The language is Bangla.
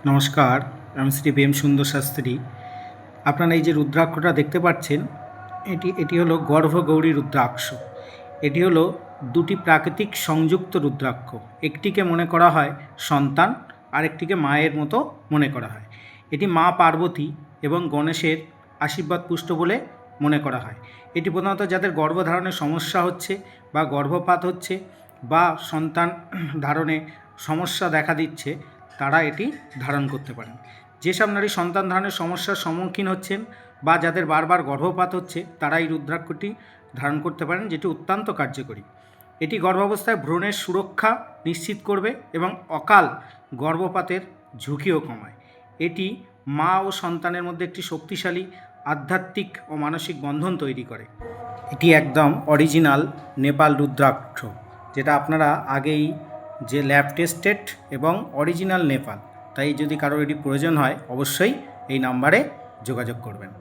নমস্কার, আমি শ্রী বেম সুন্দর শাস্ত্রী। আপনারা এই যে রুদ্রাক্ষটা দেখতে পাচ্ছেন, এটি হলো গর্ভগৌরী রুদ্রাক্ষ। এটি হলো দুটি প্রাকৃতিক সংযুক্ত রুদ্রাক্ষ। একটিকে মনে করা হয় সন্তান, আরেকটিকে মায়ের মতো মনে করা হয়। এটি মা পার্বতী এবং গণেশের আশীর্বাদ পুষ্ট বলে মনে করা হয়। এটি প্রধানত যাদের গর্ভধারণের সমস্যা হচ্ছে বা গর্ভপাত হচ্ছে বা সন্তান ধারণে সমস্যা দেখা দিচ্ছে, তারা এটি ধারণ করতে পারেন। যেসব নারী সন্তান ধারণের সমস্যার সম্মুখীন হচ্ছেন বা যাদের বারবার গর্ভপাত হচ্ছে, তারা এই রুদ্রাক্ষটি ধারণ করতে পারেন, যেটি অত্যন্ত কার্যকরী। এটি গর্ভাবস্থায় ভ্রূণের সুরক্ষা নিশ্চিত করবে এবং অকাল গর্ভপাতের ঝুঁকিও কমায়। এটি মা ও সন্তানের মধ্যে একটি শক্তিশালী আধ্যাত্মিক ও মানসিক বন্ধন তৈরি করে। এটি একদম অরিজিনাল নেপাল রুদ্রাক্ষ, যেটা আপনারা আগেই যে ল্যাব টেস্টেড এবং অরিজিনাল নেপাল। তাই যদি কারোর এটি প্রয়োজন হয়, অবশ্যই এই নাম্বারে যোগাযোগ করবেন।